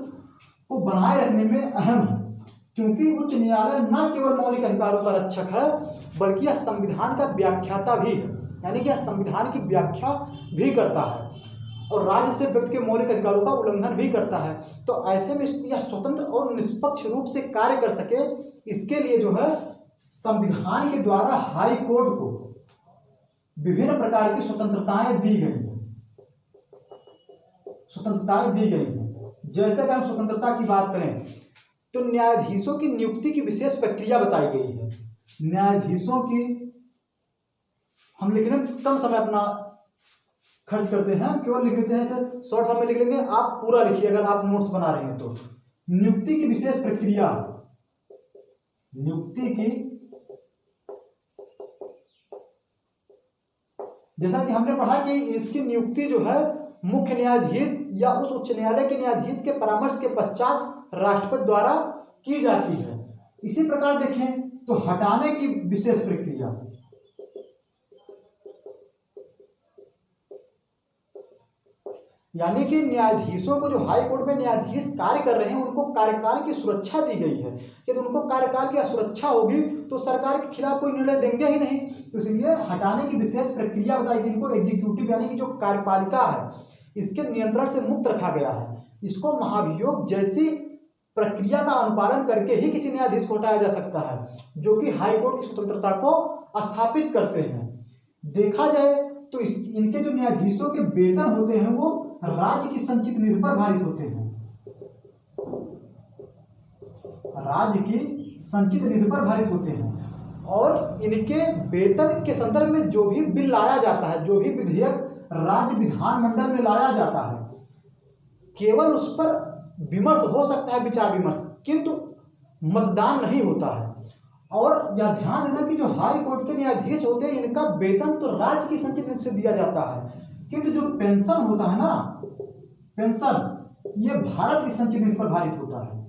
को बनाए रखने में अहम है, क्योंकि उच्च न्यायालय न केवल मौलिक अधिकारों का रक्षक है, बल्कि यह संविधान का व्याख्याता भी है, यानी कि यह संविधान की व्याख्या भी करता है और राज्य से व्यक्ति के मौलिक अधिकारों का उल्लंघन भी करता है। तो ऐसे में यह स्वतंत्र और निष्पक्ष रूप से कार्य कर सके, इसके लिए जो है संविधान के द्वारा हाई कोर्ट को विभिन्न प्रकार की स्वतंत्रताएं दी गई हैं। जैसे अगर हम स्वतंत्रता की बात करें, तो न्यायाधीशों की नियुक्ति की विशेष प्रक्रिया बताई गई है। न्यायाधीशों की, हम लिखने में कम समय अपना खर्च करते हैं, हम केवल लिख लेते हैं, सर शॉर्ट फॉर्म में लिख लेंगे, आप पूरा लिखिए अगर आप नोट्स बना रहे हैं तो। नियुक्ति की विशेष प्रक्रिया, नियुक्ति की, जैसा कि हमने पढ़ा कि इसकी नियुक्ति जो है मुख्य न्यायाधीश या उस उच्च न्यायालय के न्यायाधीश के परामर्श के पश्चात राष्ट्रपति द्वारा की जाती है। इसी प्रकार देखें तो हटाने की विशेष प्रक्रिया, यानी कि न्यायाधीशों को, जो हाई कोर्ट में न्यायाधीश कार्य कर रहे हैं, उनको कार्यकाल की सुरक्षा दी गई है। यदि उनको कार्यकाल की असुरक्षा होगी तो सरकार के खिलाफ कोई निर्णय देंगे ही नहीं, तो इसलिए हटाने की विशेष प्रक्रिया बताई गई। इनको एग्जीक्यूटिव यानी कि जो कार्यपालिका है, इसके नियंत्रण से मुक्त रखा गया है। इसको महाभियोग जैसी प्रक्रिया का अनुपालन करके ही किसी न्यायाधीश को हटाया जा सकता है, जो कि हाई कोर्ट की स्वतंत्रता को स्थापित करते हैं। देखा जाए तो इनके जो न्यायाधीशों के वेतन होते हैं, वो राज्य की संचित निधि पर भारित होते हैं। राज्य की संचित निधि पर भारित होते हैं, और इनके वेतन के संदर्भ में जो भी बिल लाया जाता है, जो भी विधेयक राज्य विधानमंडल में लाया जाता है, केवल उस पर विमर्श हो सकता है, विचार विमर्श, किंतु मतदान नहीं होता है। और यह ध्यान देना कि जो हाई कोर्ट के न्यायाधीश होते हैं, इनका वेतन तो राज्य की संचित निधि से दिया जाता है, किंतु जो पेंशन होता है ना, पेंशन, ये भारत की संचित निधि पर भारित होता है।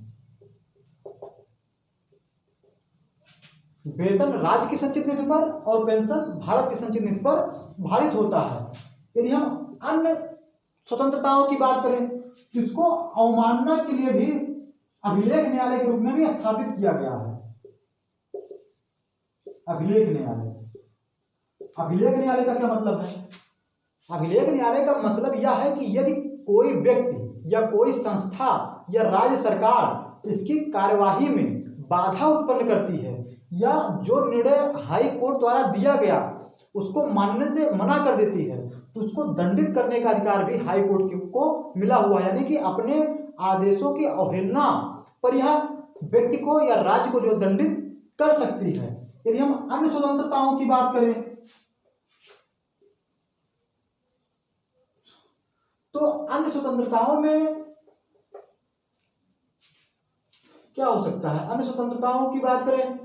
वेतन राज्य की संचित निधि पर और पेंशन भारत की संचित निधि पर भारित होता है। यदि हम अन्य स्वतंत्रताओं की बात करें, तो इसको अवमानना के लिए भी अभिलेख न्यायालय के रूप में भी स्थापित किया गया है। अभिलेख न्यायालय, अभिलेख न्यायालय का क्या मतलब है? अभिलेख न्यायालय का मतलब यह है कि यदि कोई व्यक्ति या कोई संस्था या राज्य सरकार इसकी कार्यवाही में बाधा उत्पन्न करती है या जो निर्णय हाई कोर्ट द्वारा दिया गया उसको मानने से मना कर देती है, तो उसको दंडित करने का अधिकार भी हाई कोर्ट को मिला हुआ है। यानी कि अपने आदेशों की अवहेलना पर यह व्यक्ति को या राज्य को जो दंडित कर सकती है। यदि हम अन्य स्वतंत्रताओं की बात करें तो अन्य स्वतंत्रताओं में क्या हो सकता है? अन्य स्वतंत्रताओं की बात करें,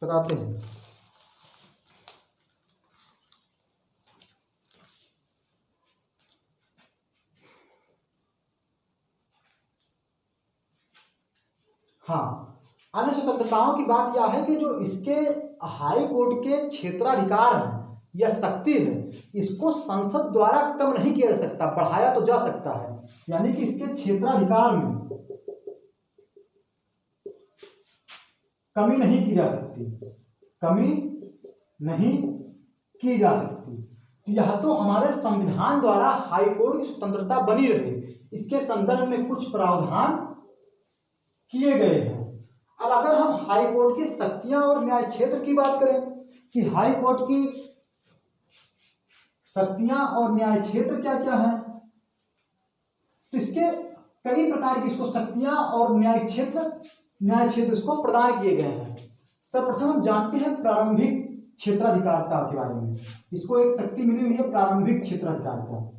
बताते हैं। हाँ, अन्य स्वतंत्रताओं की बात यह है कि जो इसके हाई कोर्ट के क्षेत्राधिकार हैं या शक्ति है, इसको संसद द्वारा कम नहीं किया जा सकता, बढ़ाया तो जा सकता है। यानी कि इसके क्षेत्राधिकार में कमी नहीं की जा सकती, कमी नहीं की जा सकती। तो यह तो हमारे संविधान द्वारा हाई कोर्ट की स्वतंत्रता बनी रहे, इसके संदर्भ में कुछ प्रावधान किए गए हैं। अब अगर हम हाई कोर्ट की शक्तियां और न्याय क्षेत्र की बात करें कि हाई कोर्ट की शक्तियां और न्याय क्षेत्र क्या क्या है, तो इसके कई प्रकार की इसको शक्तियां और न्याय क्षेत्र इसको प्रदान किए गए हैं। सर्वप्रथम हम जानते हैं प्रारंभिक क्षेत्राधिकारता के बारे में। इसको एक शक्ति मिली हुई है प्रारंभिक क्षेत्राधिकारता,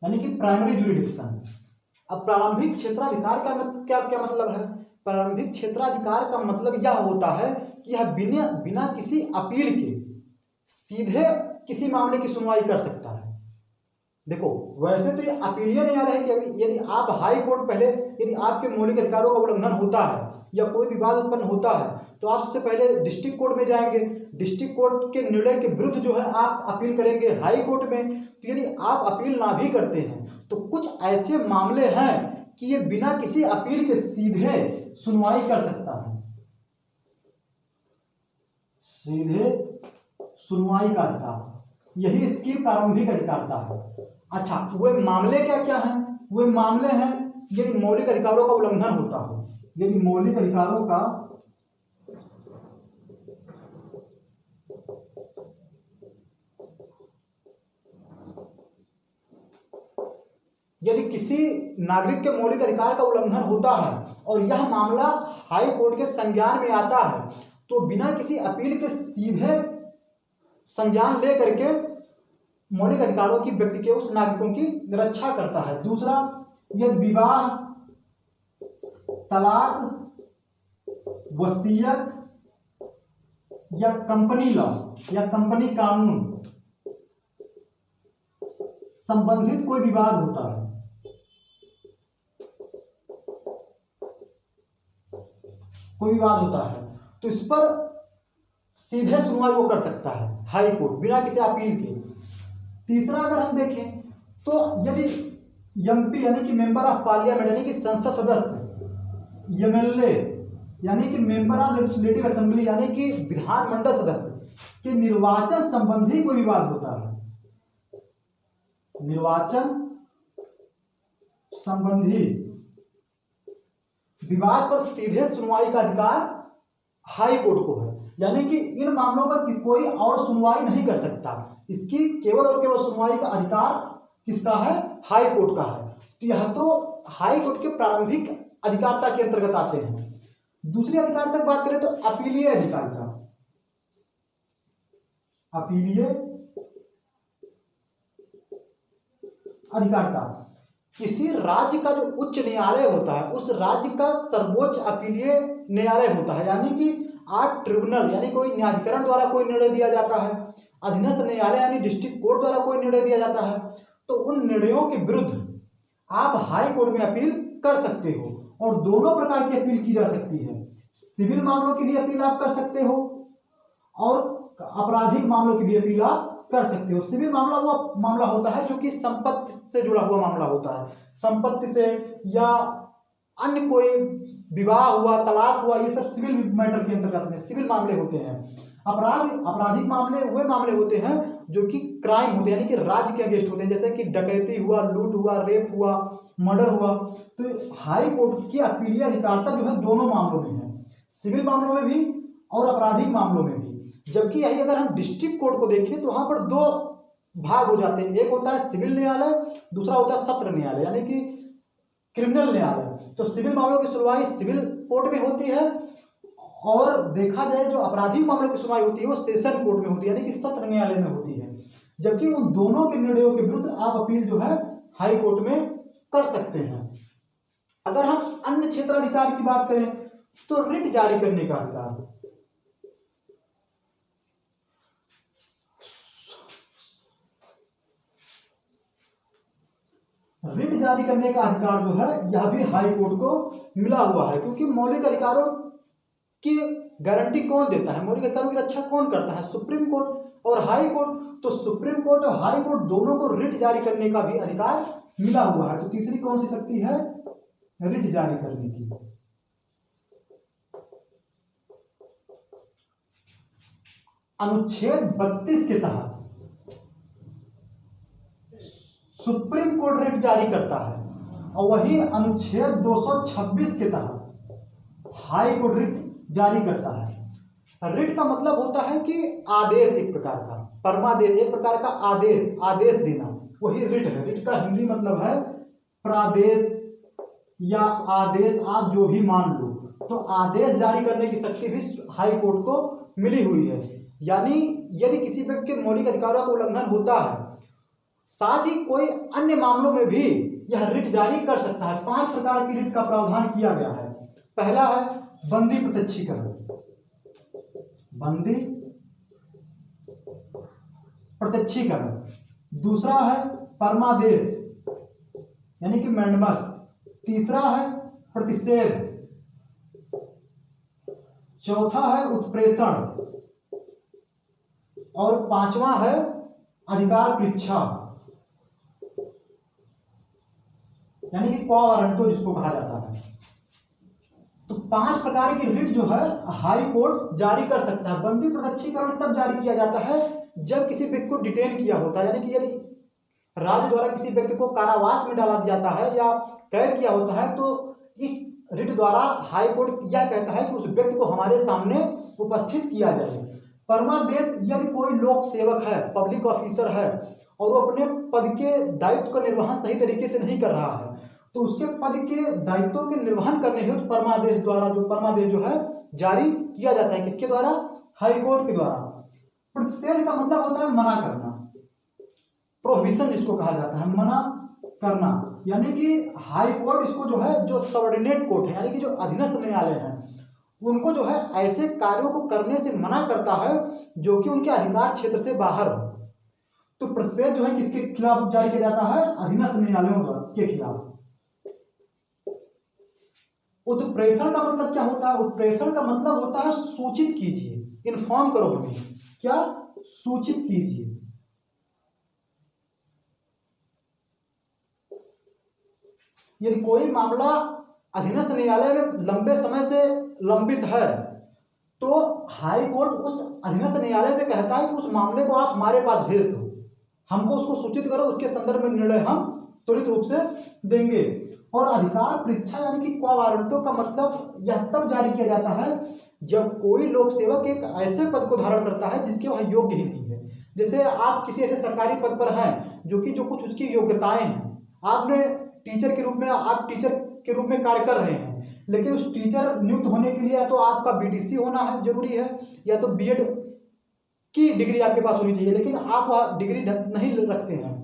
यानी कि प्राइमरी ज्यूरिडिक्शन। अब प्रारंभिक क्षेत्राधिकार का क्या क्या मतलब है? प्रारंभिक क्षेत्राधिकार का मतलब यह होता है कि यह बिना किसी अपील के सीधे किसी मामले की सुनवाई कर सकता है। देखो, वैसे तो ये अपीलीय न्यायालय है कि यदि आप हाई कोर्ट पहले यदि आपके मौलिक अधिकारों का उल्लंघन होता है या कोई विवाद उत्पन्न होता है तो आप सबसे पहले डिस्ट्रिक्ट कोर्ट में जाएंगे, डिस्ट्रिक्ट कोर्ट के निर्णय के विरुद्ध जो है आप अपील करेंगे हाई कोर्ट में। तो यदि आप अपील ना भी करते हैं तो कुछ ऐसे मामले हैं कि ये बिना किसी अपील के सीधे सुनवाई कर सकता है, सीधे सुनवाई का अधिकार, यही इसकी प्रारंभिक अधिकारता है। अच्छा, वे मामले क्या क्या हैं? वे मामले हैं यदि मौलिक अधिकारों का उल्लंघन होता हो, यदि मौलिक अधिकारों का यदि किसी नागरिक के मौलिक अधिकार का उल्लंघन होता है और यह मामला हाई कोर्ट के संज्ञान में आता है तो बिना किसी अपील के सीधे संज्ञान ले करके मौलिक अधिकारों की व्यक्ति के उस नागरिकों की रक्षा करता है। दूसरा, यदि विवाह, तलाक, वसीयत या कंपनी लॉ या कंपनी कानून संबंधित कोई विवाद होता है, कोई विवाद होता है तो इस पर सीधे सुनवाई वो कर सकता है हाई कोर्ट बिना किसी अपील के। तीसरा, अगर हम देखें तो यदि एमपी यानी कि मेंबर ऑफ पार्लियामेंट यानी कि संसद सदस्य, एमएलए यानी कि मेंबर ऑफ लेजिस्लेटिव असेंबली यानी कि विधानमंडल सदस्य के निर्वाचन संबंधी कोई विवाद होता है, निर्वाचन संबंधी विवाद पर सीधे सुनवाई का अधिकार हाई कोर्ट को है। यानी कि इन मामलों पर कोई और सुनवाई नहीं कर सकता, इसकी केवल और केवल सुनवाई का अधिकार किसका है? हाई कोर्ट का है। तो यह तो हाई कोर्ट के प्रारंभिक अधिकारता के अंतर्गत आते हैं। दूसरी अधिकारता की बात करें तो अपीलीय अधिकारता, अपीलीय अधिकारता किसी राज्य का जो उच्च न्यायालय होता है उस राज्य का सर्वोच्च अपीलीय न्यायालय होता है। यानी कि आप ट्रिब्यूनल यानी कोई न्यायाधिकरण द्वारा कोई निर्णय दिया जाता है, अधीनस्थ न्यायालय यानी डिस्ट्रिक्ट कोर्ट द्वारा कोई निर्णय दिया जाता है, तो उन निर्णयों के विरुद्ध आप हाई कोर्ट में अपील कर सकते हो। और दोनों प्रकार की अपील की जा सकती है, सिविल मामलों की भी अपील आप कर सकते हो और आपराधिक मामलों की भी अपील आप कर सकते हो। सिविल मामला वो मामला होता है जो कि संपत्ति से जुड़ा हुआ मामला होता है, संपत्ति से या अन्य कोई विवाह हुआ, तलाक हुआ, ये सब सिविल मैटर के अंतर्गत में सिविल मामले होते हैं। आपराधिक मामले वे मामले होते हैं जो कि क्राइम होते हैं, यानी कि राज्य के अगेंस्ट होते हैं, जैसे कि डकैती हुआ, लूट हुआ, रेप हुआ, मर्डर हुआ। तो हाई कोर्ट की अपीलीय अधिकारता जो है दोनों मामलों में है, सिविल मामलों में भी और आपराधिक मामलों में भी। जबकि यही अगर हम डिस्ट्रिक्ट कोर्ट को देखें तो वहां पर दो भाग हो जाते हैं, एक होता है सिविल न्यायालय, दूसरा होता है सत्र न्यायालय यानी कि क्रिमिनल न्यायालय। तो सिविल मामलों की सुनवाई सिविल कोर्ट में होती है और देखा जाए जो आपराधिक मामलों की सुनवाई होती है वो सेशन कोर्ट में होती है, यानी कि सत्र न्यायालय में होती है। जबकि उन दोनों के निर्णयों के विरुद्ध आप अपील जो है हाई कोर्ट में कर सकते हैं। अगर हम अन्य क्षेत्राधिकार की बात करें तो रिट जारी करने का अधिकार, रिट जारी करने का अधिकार जो है यह भी हाई कोर्ट को मिला हुआ है, क्योंकि मौलिक अधिकारों की गारंटी कौन देता है, मौलिक अधिकारों की रक्षा कौन करता है, सुप्रीम कोर्ट और हाई कोर्ट। तो सुप्रीम कोर्ट और हाई कोर्ट दोनों को रिट जारी करने का भी अधिकार मिला हुआ है। तो तीसरी कौन सी शक्ति है, रिट जारी करने की। अनुच्छेद 32 के तहत सुप्रीम कोर्ट रिट जारी करता है और वही अनुच्छेद 226 के तहत हाई कोर्ट रिट जारी करता है। रिट का मतलब होता है कि आदेश, एक प्रकार का परमादेश, एक प्रकार का आदेश, आदेश देना, वही रिट है। रिट का हिंदी मतलब है प्रादेश या आदेश, आप जो भी मान लो। तो आदेश जारी करने की शक्ति भी हाई कोर्ट को मिली हुई है। यानी यदि किसी व्यक्ति के मौलिक अधिकारों का उल्लंघन होता है, साथ ही कोई अन्य मामलों में भी यह रिट जारी कर सकता है। 5 प्रकार की रिट का प्रावधान किया गया है। पहला है बंदी प्रत्यक्षीकरण, बंदी प्रत्यक्षीकरण। दूसरा है परमादेश यानी कि मैंडमस। तीसरा है प्रतिषेध। चौथा है उत्प्रेषण और पांचवा है अधिकार परीक्षा यानी कि क्वा वारंटो जिसको कहा जाता है। तो 5 प्रकार की रिट जो है हाई कोर्ट जारी कर सकता है। बंदी प्रत्यक्षीकरण तब जारी किया जाता है जब किसी व्यक्ति को डिटेन किया होता है, यानी कि यदि राज्य द्वारा किसी व्यक्ति को कारावास में डाला जाता है या कैद किया होता है, तो इस रिट द्वारा हाई कोर्ट यह कहता है कि उस व्यक्ति को हमारे सामने उपस्थित किया जाए। परमादेश, यदि कोई लोक सेवक है, पब्लिक ऑफिसर है और वो अपने पद के दायित्व का निर्वहन सही तरीके से नहीं कर रहा है, तो उसके पद के दायित्वों के निर्वहन करने हेतु परमादेश द्वारा परमादेश जो है जारी किया जाता है। किसके द्वारा, हाई कोर्ट के द्वारा। प्रतिषेध का मतलब होता है मना करना, प्रोहिबिशन जिसको कहा जाता है, मना करना। यानी कि हाई कोर्ट इसको जो है, जो सबऑर्डिनेट कोर्ट है यानी कि जो अधीनस्थ न्यायालय है, उनको जो है ऐसे कार्यों को करने से मना करता है जो कि उनके अधिकार क्षेत्र से बाहर हो। तो प्रतिषेध जो है किसके खिलाफ जारी किया जाता है, अधीनस्थ न्यायालयों के खिलाफ। उत्प्रेषण का मतलब क्या होता है, उत्प्रेषण का मतलब होता है सूचित कीजिए, इन्फॉर्म करो हमें, क्या, सूचित कीजिए। यदि कोई मामला अधीनस्थ न्यायालय में लंबे समय से लंबित है तो हाई कोर्ट उस अधीनस्थ न्यायालय से कहता है कि उस मामले को आप हमारे पास भेज दो, हमको उसको सूचित करो, उसके संदर्भ में निर्णय हम त्वरित रूप से देंगे। और अधिकार परीक्षा यानी कि क्वा वारंटो का मतलब यह तब जारी किया जाता है जब कोई लोक सेवक एक ऐसे पद को धारण करता है जिसके वह योग्य ही नहीं है। जैसे आप किसी ऐसे सरकारी पद पर हैं जो कुछ उसकी योग्यताएं हैं, आपने टीचर के रूप में, आप टीचर के रूप में कार्य कर रहे हैं, लेकिन उस टीचर नियुक्त होने के लिए या तो आपका बीडीसी होना है जरूरी है, या तो बीएड की डिग्री आपके पास होनी चाहिए, लेकिन आप वह डिग्री नहीं रखते हैं,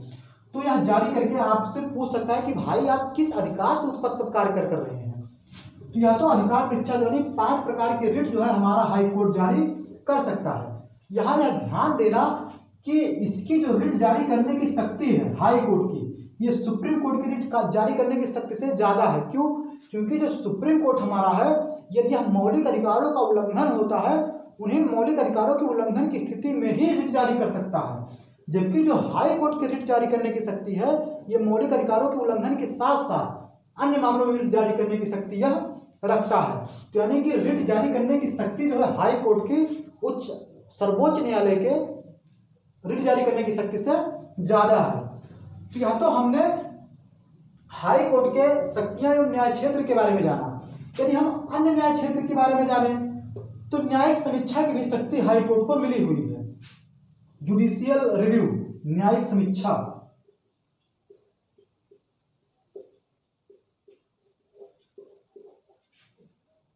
तो यह जारी करके आपसे पूछ सकता है कि भाई आप किस अधिकार से उस पद पर कार्य कर रहे हैं। तो यह तो अधिकार परीक्षा यानी 5 प्रकार की रिट जो है हमारा हाई कोर्ट जारी कर सकता है। यहाँ यह ध्यान देना कि इसकी जो रिट जारी करने की शक्ति है हाई कोर्ट की, ये सुप्रीम कोर्ट की रिट जारी करने की शक्ति से ज्यादा है। क्यों? क्योंकि जो सुप्रीम कोर्ट हमारा है, यदि यह मौलिक अधिकारों का उल्लंघन होता है, उन्हें मौलिक अधिकारों के उल्लंघन की स्थिति में ही रिट जारी कर सकता है। जबकि जो हाई कोर्ट की रिट जारी करने की शक्ति है, ये मौलिक अधिकारों के उल्लंघन के साथ साथ अन्य मामलों में रिट जारी करने की शक्ति यह रखता है। तो यानी कि रिट जारी करने की शक्ति जो है हाई कोर्ट की सर्वोच्च न्यायालय के रिट जारी करने की शक्ति से ज्यादा है। तो यह तो हमने हाई कोर्ट के शक्तियां एवं न्याय क्षेत्र के बारे में जाना। यदि हम अन्य न्याय क्षेत्र के बारे में जाने तो न्यायिक समीक्षा की भी शक्ति हाई कोर्ट को मिली हुई है। जुडिशियल रिव्यू, न्यायिक समीक्षा।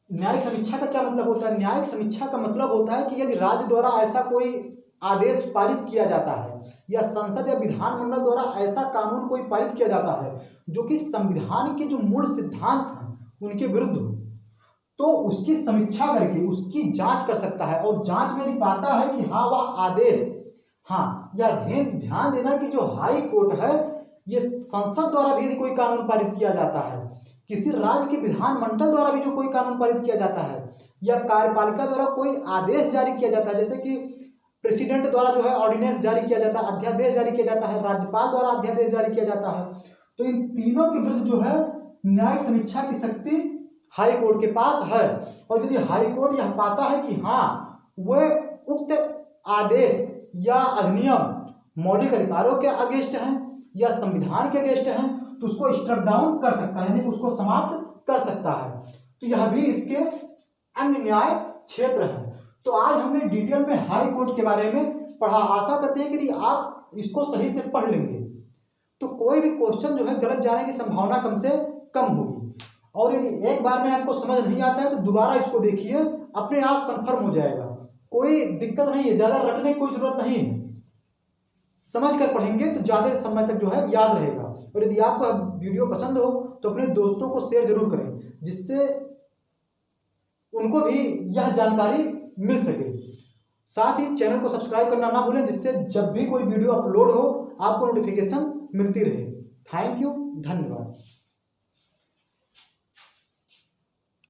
न्यायिक समीक्षा का क्या मतलब होता है? न्यायिक समीक्षा का मतलब होता है कि यदि राज्य द्वारा ऐसा कोई आदेश पारित किया जाता है या संसद या विधानमंडल द्वारा ऐसा कानून कोई पारित किया जाता है जो कि संविधान के जो मूल सिद्धांत हैं उनके विरुद्ध हो, तो उसकी समीक्षा करके उसकी जांच कर सकता है। और जांच में यदि पाता है कि हाँ वह आदेश, हाँ या ध्यान देना कि जो हाई कोर्ट है ये संसद द्वारा भी यदि कोई कानून पारित किया जाता है, किसी राज्य के विधानमंडल द्वारा भी जो कोई कानून पारित किया जाता है या कार्यपालिका द्वारा कोई आदेश जारी किया जाता है, जैसे कि प्रेसिडेंट द्वारा जो है ऑर्डिनेंस जारी किया जाता है, अध्यादेश जारी किया जाता है, राज्यपाल द्वारा अध्यादेश जारी किया जाता है, तो इन तीनों के विरुद्ध जो है न्यायिक समीक्षा की शक्ति हाई कोर्ट के पास है। और यदि हाई कोर्ट यह पाता है कि हाँ वह उक्त आदेश या अधिनियम मौलिक अधिकारों के अगेंस्ट हैं या संविधान के अगेंस्ट हैं, तो उसको स्ट्रक डाउन कर सकता है, यानी उसको समाप्त कर सकता है। तो यह भी इसके अन्य न्याय क्षेत्र है। तो आज हमने डिटेल में हाई कोर्ट के बारे में पढ़ा। आशा करते हैं कि यदि आप इसको सही से पढ़ लेंगे तो कोई भी क्वेश्चन जो है गलत जाने की संभावना कम से कम होगी। और यदि एक बार में आपको समझ नहीं आता है तो दोबारा इसको देखिए, अपने आप कंफर्म हो जाएगा, कोई दिक्कत नहीं है, ज़्यादा रटने की कोई जरूरत नहीं है। समझ कर पढ़ेंगे तो ज़्यादा समय तक जो है याद रहेगा। और यदि आपको वीडियो पसंद हो तो अपने दोस्तों को शेयर जरूर करें, जिससे उनको भी यह जानकारी मिल सके। साथ ही चैनल को सब्सक्राइब करना ना भूलें, जिससे जब भी कोई वीडियो अपलोड हो आपको नोटिफिकेशन मिलती रहे। थैंक यू, धन्यवाद।